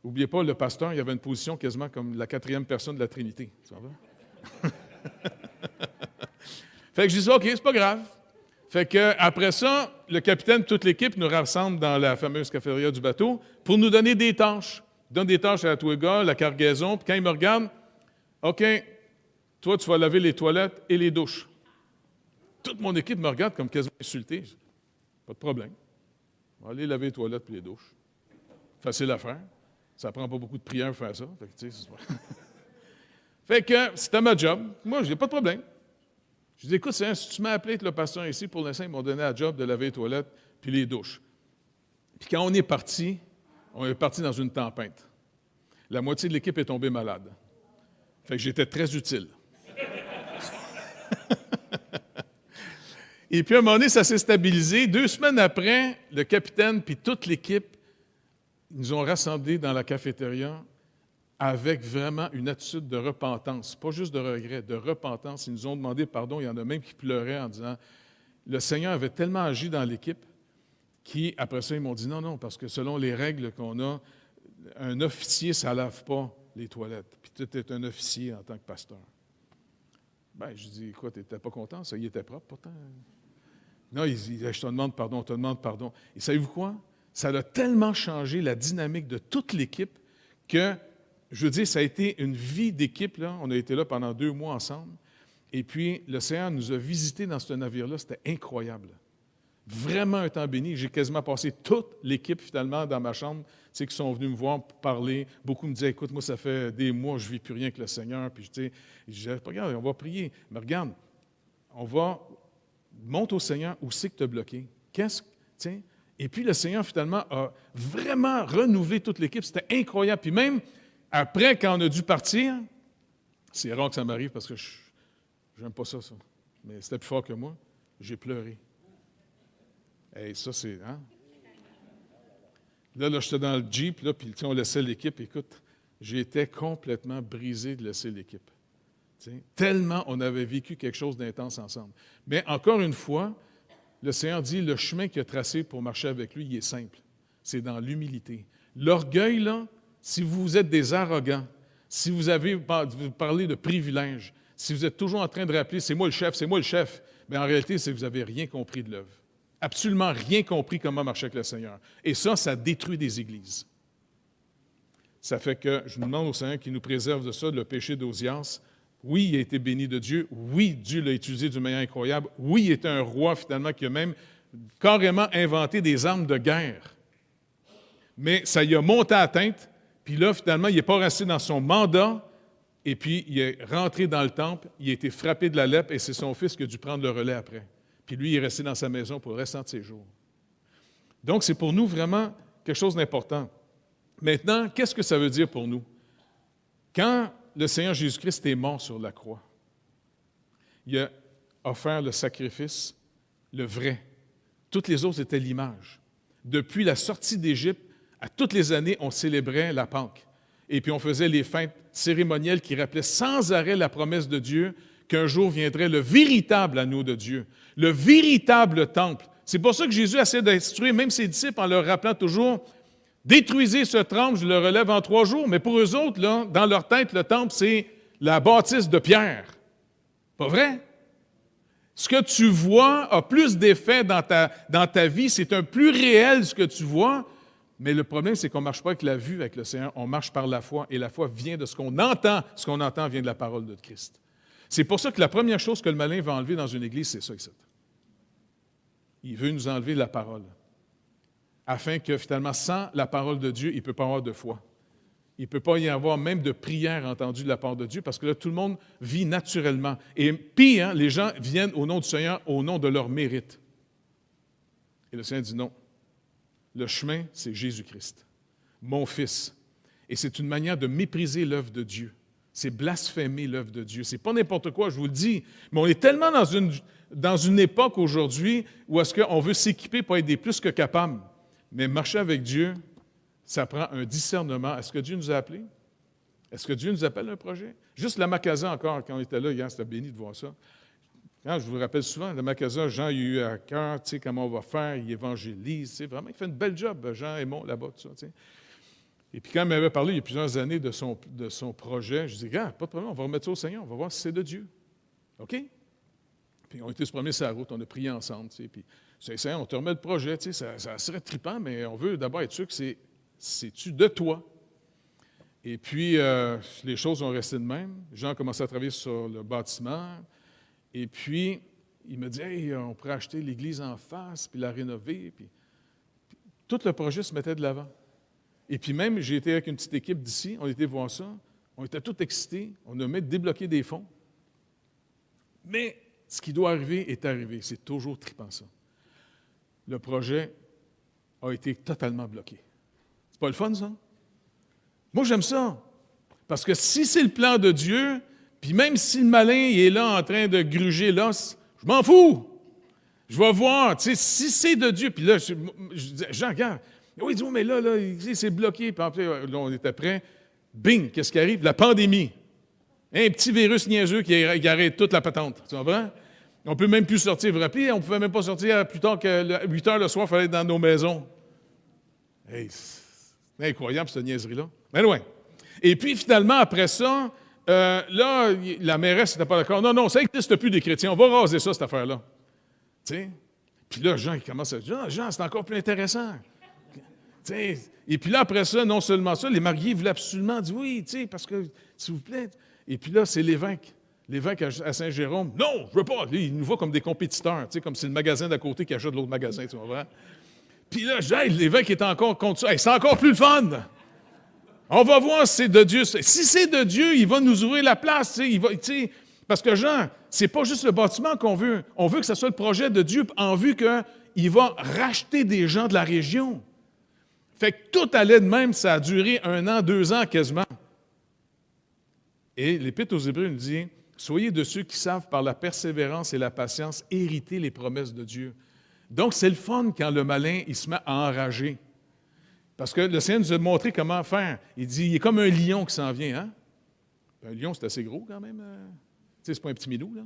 n'oubliez pas, le pasteur, il avait une position quasiment comme la 4e personne de la Trinité. Ça va? Fait que je dis, OK, c'est pas grave. Fait que après ça, le capitaine, toute l'équipe nous rassemble dans la fameuse cafétéria du bateau pour nous donner des tâches. Il donne des tâches à tous les gars, la cargaison, puis quand il me regarde, OK, toi, tu vas laver les toilettes et les douches. Toute mon équipe me regarde comme quasiment insulté. Pas de problème. On va aller laver les toilettes et les douches. Facile à faire. Ça prend pas beaucoup de prière pour faire ça. Fait que, tu sais, c'est pas... Fait que c'était ma job. Moi, j'ai pas de problème. Je dis, écoute, si tu m'as appelé être le pasteur ici, pour l'instant, ils m'ont donné la job de laver les toilettes puis les douches. Puis quand on est parti dans une tempête. La moitié de l'équipe est tombée malade. Fait que j'étais très utile. Et puis, à un moment donné, ça s'est stabilisé. 2 semaines après, le capitaine puis toute l'équipe nous ont rassemblés dans la cafétéria avec vraiment une attitude de repentance, pas juste de regret, de repentance. Ils nous ont demandé pardon. Il y en a même qui pleuraient en disant, le Seigneur avait tellement agi dans l'équipe qu'après ça, ils m'ont dit, non, parce que selon les règles qu'on a, un officier, ça ne lave pas les toilettes. Puis tu es un officier en tant que pasteur. Bien, je dis, quoi, tu n'étais pas content? Ça y était propre pourtant. Non, il dit, je te demande pardon. Et savez-vous quoi? Ça a tellement changé la dynamique de toute l'équipe que, je veux dire, ça a été une vie d'équipe. Là. On a été là pendant 2 mois ensemble. Et puis, le Seigneur nous a visités dans ce navire-là. C'était incroyable. Vraiment un temps béni. J'ai quasiment passé toute l'équipe, finalement, dans ma chambre, qui sont venus me voir pour parler. Beaucoup me disaient, écoute, moi, ça fait des mois, je ne vis plus rien avec le Seigneur. Puis, je disais, regarde, on va prier. Mais regarde, monte au Seigneur où c'est que tu as bloqué. Et puis, le Seigneur, finalement, a vraiment renouvelé toute l'équipe. C'était incroyable. Puis même, après, quand on a dû partir, c'est rare que ça m'arrive parce que je n'aime pas ça. Mais c'était plus fort que moi. J'ai pleuré. Hey, ça, c'est... Hein? Là, j'étais dans le Jeep, là, puis on laissait l'équipe. Écoute, j'étais complètement brisé de laisser l'équipe. Tellement on avait vécu quelque chose d'intense ensemble. Mais encore une fois, le Seigneur dit, le chemin qu'il a tracé pour marcher avec lui, il est simple. C'est dans l'humilité. L'orgueil, là, si vous êtes des arrogants, si vous parlez de privilèges, si vous êtes toujours en train de rappeler « c'est moi le chef », mais en réalité, c'est que vous n'avez rien compris de l'œuvre. Absolument rien compris comment marcher avec le Seigneur. Et ça détruit des églises. Ça fait que je nous demande au Seigneur qu'il nous préserve de ça, le péché d'Osias. Oui, il a été béni de Dieu. Oui, Dieu l'a utilisé d'une manière incroyable. Oui, il était un roi, finalement, qui a même carrément inventé des armes de guerre. Mais ça y a monté à la tête. Puis là, finalement, il n'est pas resté dans son mandat. Et puis, il est rentré dans le temple. Il a été frappé de la lèpre. Et c'est son fils qui a dû prendre le relais après. Puis lui, il est resté dans sa maison pour le restant de ses jours. Donc, c'est pour nous vraiment quelque chose d'important. Maintenant, qu'est-ce que ça veut dire pour nous? Quand le Seigneur Jésus-Christ est mort sur la croix, il a offert le sacrifice, le vrai. Toutes les autres étaient l'image. Depuis la sortie d'Égypte, à toutes les années, on célébrait la Pâque. Et puis on faisait les fêtes cérémonielles qui rappelaient sans arrêt la promesse de Dieu qu'un jour viendrait le véritable anneau de Dieu, le véritable temple. C'est pour ça que Jésus essaie d'instruire même ses disciples en leur rappelant toujours « Détruisez ce temple, je le relève en 3 jours. » Mais pour eux autres, là, dans leur tête, le temple, c'est la bâtisse de pierre. Pas vrai? Ce que tu vois a plus d'effet dans ta vie, c'est un plus réel ce que tu vois, mais le problème, c'est qu'on ne marche pas avec la vue avec le Seigneur, on marche par la foi, et la foi vient de ce qu'on entend. Ce qu'on entend vient de la parole de Christ. C'est pour ça que la première chose que le malin va enlever dans une église, c'est ça ici. Il veut nous enlever la parole, afin que finalement, sans la parole de Dieu, il ne peut pas avoir de foi. Il ne peut pas y avoir même de prière entendue de la part de Dieu, parce que là, tout le monde vit naturellement. Et pire, les gens viennent au nom du Seigneur, au nom de leur mérite. Et le Seigneur dit non. Le chemin, c'est Jésus-Christ, mon Fils. Et c'est une manière de mépriser l'œuvre de Dieu. C'est blasphémer l'œuvre de Dieu. C'est pas n'importe quoi, je vous le dis. Mais on est tellement dans une époque aujourd'hui où est-ce qu'on veut s'équiper pour être des plus que capables. Mais marcher avec Dieu, ça prend un discernement. Est-ce que Dieu nous a appelés? Est-ce que Dieu nous appelle un projet? Juste la Macasa encore, quand on était là hier, c'était béni de voir ça. Quand je vous rappelle souvent, la Macasa, Jean, il a eu à cœur, tu sais, comment on va faire, il évangélise, tu sais, vraiment, il fait une belle job, Jean Aymon, là-bas, tout ça, tu sais. Et puis quand il m'avait parlé il y a plusieurs années de son projet, je dis, gars, pas de problème, on va remettre ça au Seigneur, on va voir si c'est de Dieu. OK? Puis on était se promener sur la route, on a prié ensemble, tu sais, puis Seigneur, on te remet le projet, tu sais, ça serait trippant, mais on veut d'abord être sûr que c'est-tu de toi. Et puis, les choses ont resté de même. Jean a commencé à travailler sur le bâtiment. Et puis, il me dit, hey, on pourrait acheter l'église en face, puis la rénover. Puis tout le projet se mettait de l'avant. Et puis même, j'ai été avec une petite équipe d'ici, on était voir ça. On était tous excités. On a même débloqué des fonds. Mais ce qui doit arriver est arrivé. C'est toujours trippant, ça. Le projet a été totalement bloqué. C'est pas le fun, ça? Moi, j'aime ça. Parce que si c'est le plan de Dieu, puis même si le malin est là en train de gruger l'os, je m'en fous. Je vais voir, tu sais, si c'est de Dieu. Puis là, Jean, regarde. Oui, il dit, mais là, c'est bloqué. Puis après, là, on était prêts. Bing, qu'est-ce qui arrive? La pandémie. Un petit virus niaiseux qui arrête toute la patente. Tu comprends? On ne peut même plus sortir. Vous vous rappelez, on ne pouvait même pas sortir plus tard que 8 heures le soir, il fallait être dans nos maisons. Hey, c'est incroyable, cette niaiserie-là. Mais loin. Et puis, finalement, après ça, là, la mairesse n'était pas d'accord. Non, ça n'existe plus des chrétiens. On va raser ça, cette affaire-là. Tu sais? Puis là, Jean, il commence à dire, Jean, c'est encore plus intéressant. T'sais, et puis là, après ça, non seulement ça, les mariés voulaient absolument dire oui, parce que, s'il vous plaît. Et puis là, c'est l'évêque à Saint-Jérôme. Non, je veux pas. Lui, il nous voit comme des compétiteurs, comme c'est le magasin d'à côté qui achète l'autre magasin, tu vois. Puis là, l'évêque est encore contre ça. Hey, c'est encore plus le fun. On va voir si c'est de Dieu. Si c'est de Dieu, il va nous ouvrir la place. Parce que, Jean, c'est pas juste le bâtiment qu'on veut. On veut que ce soit le projet de Dieu en vue qu'il va racheter des gens de la région. Fait que tout allait de même, ça a duré 1 an, 2 ans quasiment. Et l'Épître aux Hébreux nous dit, « Soyez de ceux qui savent par la persévérance et la patience hériter les promesses de Dieu. » Donc, c'est le fun quand le malin, il se met à enrager. Parce que le Seigneur nous a montré comment faire. Il dit, il est comme un lion qui s'en vient. Hein? Un lion, c'est assez gros quand même. C'est pas un petit milou, là.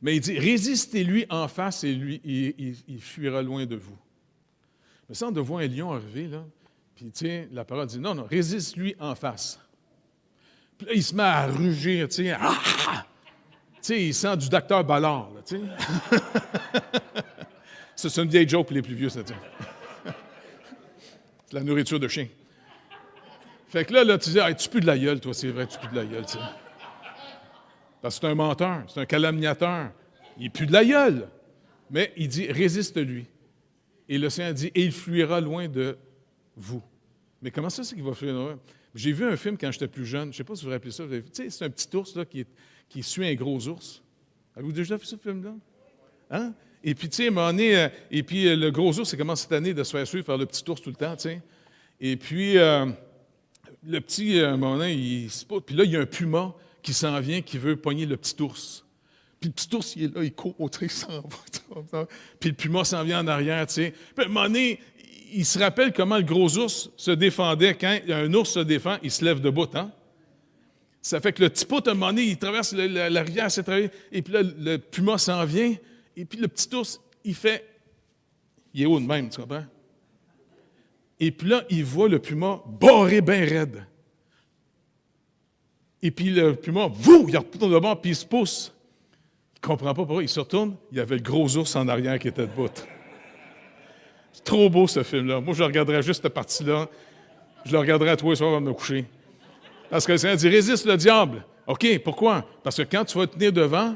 Mais il dit, résistez-lui en face et lui, il fuira loin de vous. Mais ça, on voir un lion arriver, là, puis la parole dit, non, résiste-lui en face. Puis là, il se met à rugir, il sent du docteur Ballard, là, C'est une vieille joke pour les plus vieux, ça, C'est la nourriture de chien. Fait que là tu dis, hey, tu pues de la gueule, toi, c'est vrai, tu pues de la gueule, Parce que c'est un menteur, c'est un calomniateur. Il pue de la gueule. Mais il dit, résiste-lui. Et le Seigneur dit, et il fuira loin de vous. Mais comment ça, c'est qu'il va fuir loin? J'ai vu un film quand j'étais plus jeune, je ne sais pas si vous vous rappelez ça. C'est un petit ours là, qui suit un gros ours. Avez-vous déjà vu ce film-là? Hein? Et puis, à un moment donné, le gros ours, il commence cette année de se faire suivre par le petit ours tout le temps, Et puis, le petit, à un moment donné, il se pose. Puis là, il y a un puma qui s'en vient, qui veut pogner le petit ours. Puis le petit ours, il est là, il court au trait, il s'en va. Puis le puma s'en vient en arrière, Puis à un moment donné, il se rappelle comment le gros ours se défendait. Quand un ours se défend, il se lève debout, hein? Ça fait que le petit pote, à un moment donné, il traverse la rivière, et puis là, le puma s'en vient, et puis le petit ours, il est haut de même, tu comprends? Et puis là, il voit le puma barré bien raide. Et puis le puma, il retourne de bord, puis il se pousse. Il ne comprend pas pourquoi. Il se retourne, il y avait le gros ours en arrière qui était debout. C'est trop beau, ce film-là. Moi, je regarderais juste cette partie-là. Je le regarderais à tous les soirs avant de me coucher. Parce que le Seigneur dit, résiste le diable. OK, pourquoi? Parce que quand tu vas tenir devant,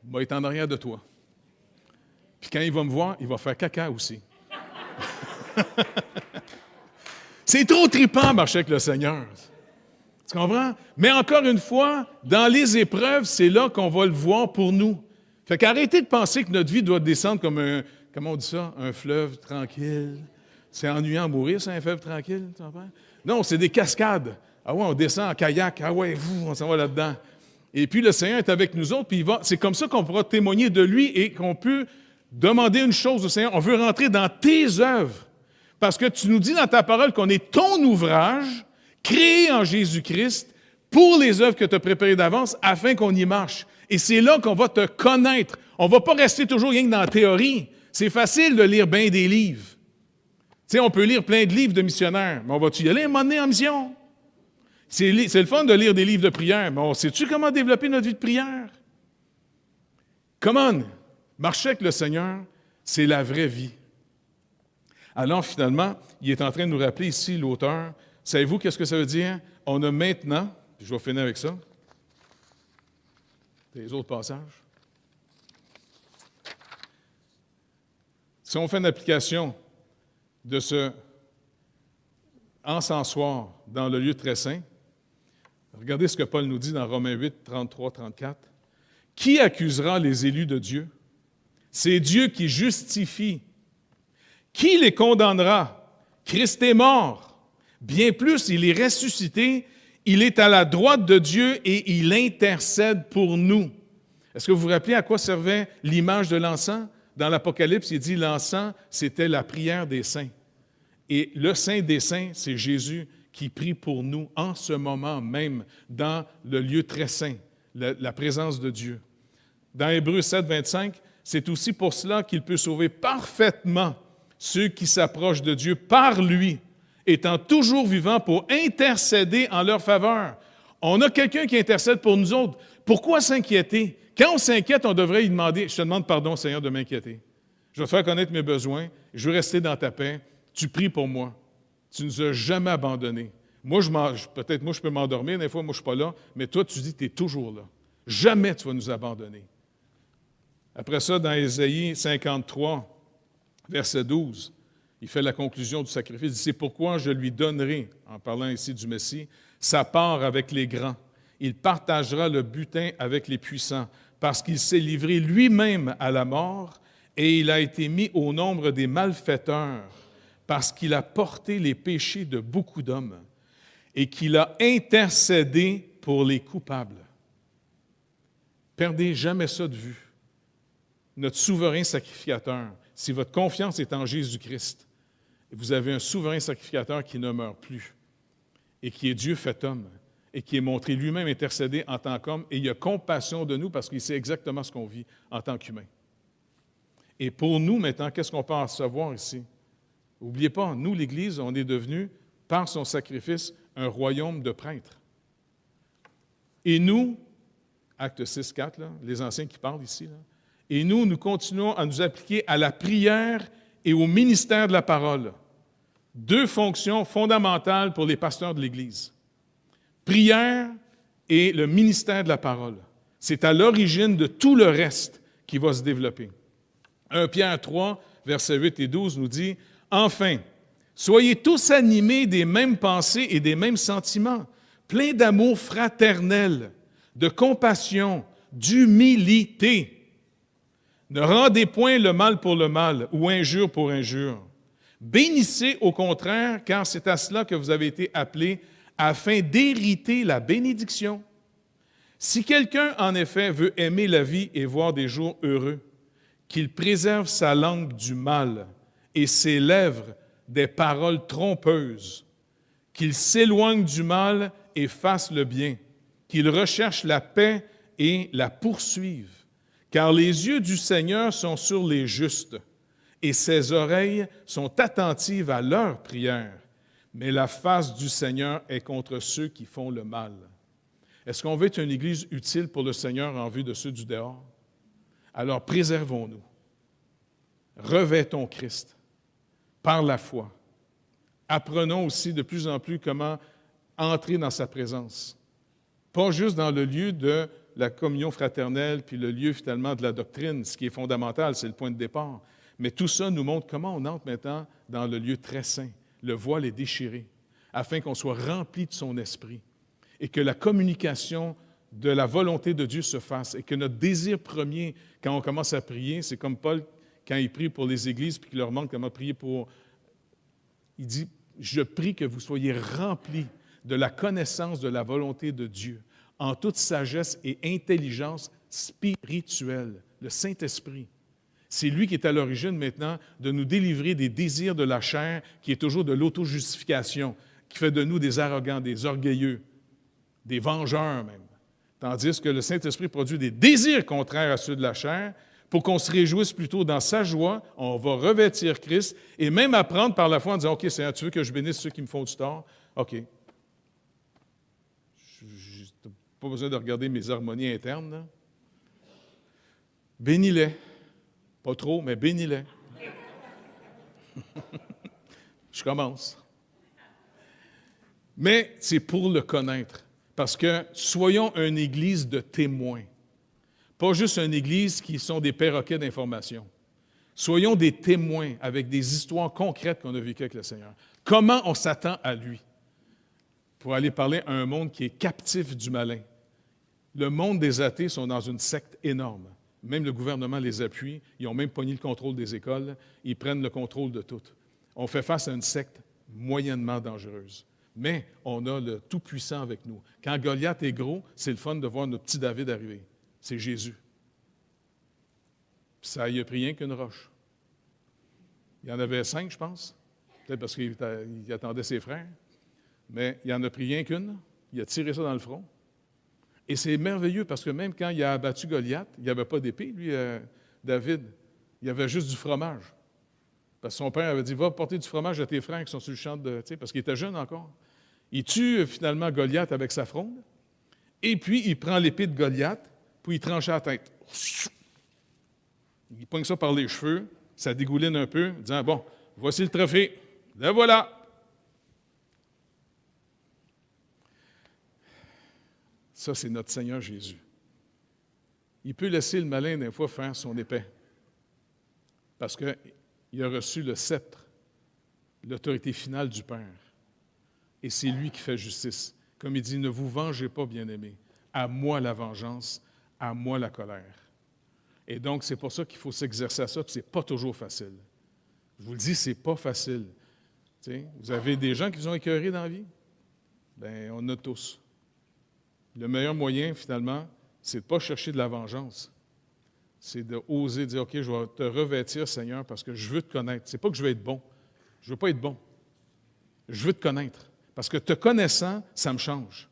il va être en arrière de toi. Puis quand il va me voir, il va faire caca aussi. C'est trop trippant marcher avec le Seigneur. Tu comprends? Mais encore une fois, dans les épreuves, c'est là qu'on va le voir pour nous. Fait qu'arrêtez de penser que notre vie doit descendre comme comment on dit ça? Un fleuve tranquille. C'est ennuyant à mourir, ça, un fleuve tranquille, tu comprends? Non, c'est des cascades. Ah ouais, on descend en kayak. Ah ouais, on s'en va là-dedans. Et puis le Seigneur est avec nous autres, puis c'est comme ça qu'on pourra témoigner de lui et qu'on peut demander une chose au Seigneur. On veut rentrer dans tes œuvres. Parce que tu nous dis dans ta parole qu'on est ton ouvrage, créé en Jésus-Christ, pour les œuvres que tu as préparées d'avance, afin qu'on y marche. Et c'est là qu'on va te connaître. On ne va pas rester toujours rien que dans la théorie. C'est facile de lire bien des livres. Tu sais, on peut lire plein de livres de missionnaires, mais on va-tu y aller un moment donné en mission? C'est le fun de lire des livres de prière, mais on sait-tu comment développer notre vie de prière? Come on! Marcher avec le Seigneur, c'est la vraie vie. Alors, finalement, il est en train de nous rappeler ici, l'auteur, savez-vous qu'est-ce que ça veut dire? On a maintenant, je vais finir avec ça, les autres passages. Si on fait une application de ce encensoir dans le lieu très saint, regardez ce que Paul nous dit dans Romains 8, 33, 34. « Qui accusera les élus de Dieu? C'est Dieu qui justifie. Qui les condamnera? Christ est mort. Bien plus, il est ressuscité. Il est à la droite de Dieu et il intercède pour nous. » Est-ce que vous vous rappelez à quoi servait l'image de l'encens? Dans l'Apocalypse, il dit l'encens, c'était la prière des saints. Et le Saint des saints, c'est Jésus qui prie pour nous en ce moment même, dans le lieu très saint, la présence de Dieu. Dans Hébreux 7, 25, c'est aussi pour cela qu'il peut sauver parfaitement ceux qui s'approchent de Dieu par lui, étant toujours vivant pour intercéder en leur faveur. On a quelqu'un qui intercède pour nous autres. Pourquoi s'inquiéter? Quand on s'inquiète, on devrait lui demander, je te demande pardon, Seigneur, de m'inquiéter. Je vais te faire connaître mes besoins, je veux rester dans ta paix. Tu pries pour moi. Tu ne nous as jamais abandonnés. Moi, peut-être je peux m'endormir, des fois, moi, je ne suis pas là, mais toi, tu dis que tu es toujours là. Jamais tu vas nous abandonner. Après ça, dans Ésaïe 53, verset 12, il fait la conclusion du sacrifice. Il dit, « C'est pourquoi je lui donnerai, en parlant ici du Messie, sa part avec les grands. Il partagera le butin avec les puissants, parce qu'il s'est livré lui-même à la mort et il a été mis au nombre des malfaiteurs, parce qu'il a porté les péchés de beaucoup d'hommes et qu'il a intercédé pour les coupables. » Perdez jamais ça de vue. Notre souverain sacrificateur, si votre confiance est en Jésus-Christ, vous avez un souverain sacrificateur qui ne meurt plus et qui est Dieu fait homme et qui est montré lui-même intercédé en tant qu'homme, et il a compassion de nous parce qu'il sait exactement ce qu'on vit en tant qu'humain. Et pour nous, maintenant, qu'est-ce qu'on peut en recevoir ici? N'oubliez pas, nous, l'Église, on est devenu, par son sacrifice, un royaume de prêtres. Et nous, acte 6, 4, là, les anciens qui parlent ici, là, et nous continuons à nous appliquer à la prière et au ministère de la parole. Deux fonctions fondamentales pour les pasteurs de l'Église. Prière et le ministère de la parole. C'est à l'origine de tout le reste qui va se développer. 1 Pierre 3, versets 8 et 12 nous dit « Enfin, soyez tous animés des mêmes pensées et des mêmes sentiments, pleins d'amour fraternel, de compassion, d'humilité. Ne rendez point le mal pour le mal ou injure pour injure. Bénissez au contraire, car c'est à cela que vous avez été appelés, afin d'hériter la bénédiction. Si quelqu'un, en effet, veut aimer la vie et voir des jours heureux, qu'il préserve sa langue du mal et ses lèvres des paroles trompeuses, qu'il s'éloigne du mal et fasse le bien, qu'il recherche la paix et la poursuive. Car les yeux du Seigneur sont sur les justes, et ses oreilles sont attentives à leurs prières. Mais la face du Seigneur est contre ceux qui font le mal. » Est-ce qu'on veut être une Église utile pour le Seigneur en vue de ceux du dehors? Alors préservons-nous. Revêtons Christ par la foi. Apprenons aussi de plus en plus comment entrer dans sa présence. Pas juste dans le lieu de la communion fraternelle, puis le lieu finalement de la doctrine, ce qui est fondamental, c'est le point de départ. Mais tout ça nous montre comment on entre maintenant dans le lieu très saint. Le voile est déchiré, afin qu'on soit rempli de son esprit et que la communication de la volonté de Dieu se fasse et que notre désir premier, quand on commence à prier, c'est comme Paul, quand il prie pour les églises puis qu'il leur demande comment prier pour... Il dit, « Je prie que vous soyez remplis de la connaissance de la volonté de Dieu, en toute sagesse et intelligence spirituelle. » Le Saint-Esprit. C'est lui qui est à l'origine maintenant de nous délivrer des désirs de la chair, qui est toujours de l'auto-justification, qui fait de nous des arrogants, des orgueilleux, des vengeurs même. Tandis que le Saint-Esprit produit des désirs contraires à ceux de la chair, pour qu'on se réjouisse plutôt dans sa joie, on va revêtir Christ, et même apprendre par la foi en disant, « OK, Seigneur, tu veux que je bénisse ceux qui me font du tort? OK. Je n'ai pas besoin de regarder mes harmonies internes, là. Bénis-les. Pas trop, mais bénis-les. Je commence. Mais c'est pour le connaître. Parce que soyons une église de témoins. Pas juste une église qui sont des perroquets d'information. Soyons des témoins avec des histoires concrètes qu'on a vécues avec le Seigneur. Comment on s'attend à lui? Pour aller parler à un monde qui est captif du malin. Le monde des athées sont dans une secte énorme. Même le gouvernement les appuie. Ils ont même pogné le contrôle des écoles. Ils prennent le contrôle de tout. On fait face à une secte moyennement dangereuse. Mais on a le Tout-Puissant avec nous. Quand Goliath est gros, c'est le fun de voir notre petit David arriver. C'est Jésus. Puis ça y a pris rien qu'une roche. Il y en avait 5, je pense. Peut-être parce qu'il attendait ses frères. Mais il en a pris rien qu'une. Il a tiré ça dans le front. Et c'est merveilleux parce que même quand il a abattu Goliath, il n'y avait pas d'épée, lui, David. Il y avait juste du fromage. Parce que son père avait dit, va porter du fromage à tes frères qui sont sur le champ de... Parce qu'il était jeune encore. Il tue finalement Goliath avec sa fronde. Et puis, il prend l'épée de Goliath, puis il tranche la tête. Il pogne ça par les cheveux, ça dégouline un peu, disant, bon, voici le trophée, le voilà. Ça, c'est notre Seigneur Jésus. Il peut laisser le malin, des fois, faire son épée. Parce qu'il a reçu le sceptre, l'autorité finale du Père. Et c'est lui qui fait justice. Comme il dit, ne vous vengez pas, bien-aimés. À moi la vengeance, à moi la colère. Et donc, c'est pour ça qu'il faut s'exercer à ça, puis ce n'est pas toujours facile. Je vous le dis, ce n'est pas facile. Vous avez des gens qui vous ont écœurés dans la vie? Bien, on en a tous. Le meilleur moyen, finalement, c'est de ne pas chercher de la vengeance. C'est d'oser dire, OK, je vais te revêtir, Seigneur, parce que je veux te connaître. Ce n'est pas que je veux être bon. Je ne veux pas être bon. Je veux te connaître. Parce que te connaissant, ça me change.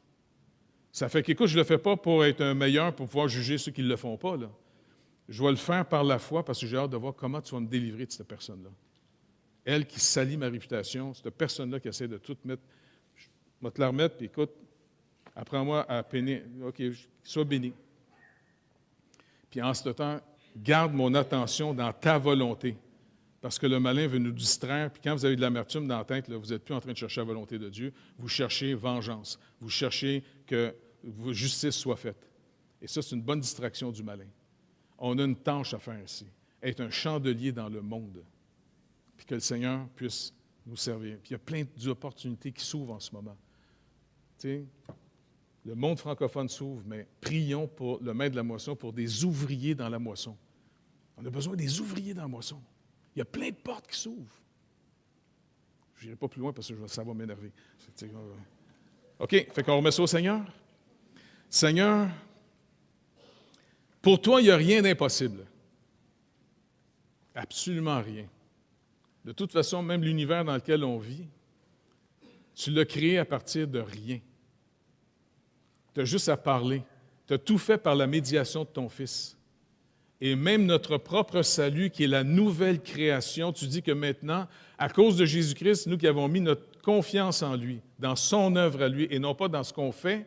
Ça fait qu'écoute, je ne le fais pas pour être un meilleur, pour pouvoir juger ceux qui ne le font pas, là. Je vais le faire par la foi parce que j'ai hâte de voir comment tu vas me délivrer de cette personne-là. Elle qui salit ma réputation, cette personne-là qui essaie de tout mettre, je vais te la remettre, puis écoute, apprends-moi à peiner. OK, sois béni. Puis en ce temps, garde mon attention dans ta volonté. Parce que le malin veut nous distraire. Puis quand vous avez de l'amertume dans la tête, là, vous n'êtes plus en train de chercher la volonté de Dieu. Vous cherchez vengeance. Vous cherchez que votre justice soit faite. Et ça, c'est une bonne distraction du malin. On a une tâche à faire ici. Être un chandelier dans le monde. Puis que le Seigneur puisse nous servir. Puis il y a plein d'opportunités qui s'ouvrent en ce moment. Tu sais, le monde francophone s'ouvre, mais prions pour le maître de la moisson, pour des ouvriers dans la moisson. On a besoin des ouvriers dans la moisson. Il y a plein de portes qui s'ouvrent. Je n'irai pas plus loin parce que ça va m'énerver. OK, fait qu'on remet ça au Seigneur. Seigneur, pour toi, il n'y a rien d'impossible. Absolument rien. De toute façon, même l'univers dans lequel on vit, tu l'as créé à partir de rien. Tu as juste à parler. Tu as tout fait par la médiation de ton Fils. Et même notre propre salut, qui est la nouvelle création, tu dis que maintenant, à cause de Jésus-Christ, nous qui avons mis notre confiance en lui, dans son œuvre à lui, et non pas dans ce qu'on fait,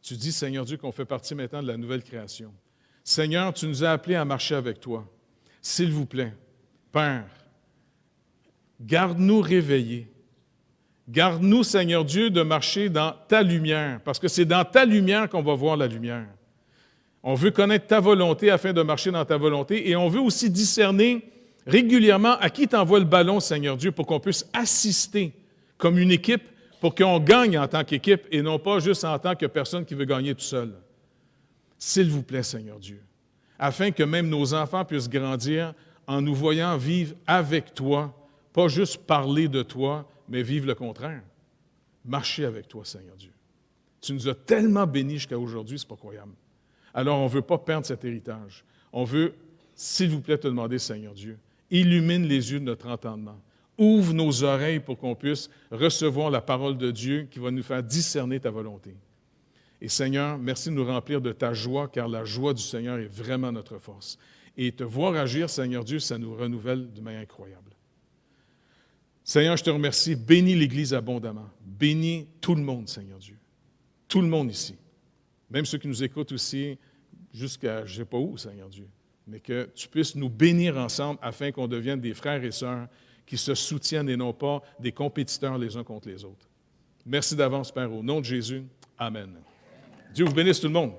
tu dis, Seigneur Dieu, qu'on fait partie maintenant de la nouvelle création. Seigneur, tu nous as appelés à marcher avec toi. S'il vous plaît, Père, garde-nous réveillés. Garde-nous, Seigneur Dieu, de marcher dans ta lumière, parce que c'est dans ta lumière qu'on va voir la lumière. On veut connaître ta volonté afin de marcher dans ta volonté, et on veut aussi discerner régulièrement à qui t'envoie le ballon, Seigneur Dieu, pour qu'on puisse assister comme une équipe, pour qu'on gagne en tant qu'équipe, et non pas juste en tant que personne qui veut gagner tout seul. S'il vous plaît, Seigneur Dieu, afin que même nos enfants puissent grandir en nous voyant vivre avec toi, pas juste parler de toi, mais vivre le contraire. Marcher avec toi, Seigneur Dieu. Tu nous as tellement bénis jusqu'à aujourd'hui, c'est pas croyable. Alors, on ne veut pas perdre cet héritage. On veut, s'il vous plaît, te demander, Seigneur Dieu, illumine les yeux de notre entendement. Ouvre nos oreilles pour qu'on puisse recevoir la parole de Dieu qui va nous faire discerner ta volonté. Et Seigneur, merci de nous remplir de ta joie, car la joie du Seigneur est vraiment notre force. Et te voir agir, Seigneur Dieu, ça nous renouvelle de manière incroyable. Seigneur, je te remercie. Bénis l'Église abondamment. Bénis tout le monde, Seigneur Dieu. Tout le monde ici. Même ceux qui nous écoutent aussi jusqu'à je ne sais pas où, Seigneur Dieu. mais que tu puisses nous bénir ensemble afin qu'on devienne des frères et sœurs qui se soutiennent et non pas des compétiteurs les uns contre les autres. Merci d'avance, Père, au nom de Jésus. Amen. Dieu vous bénisse tout le monde.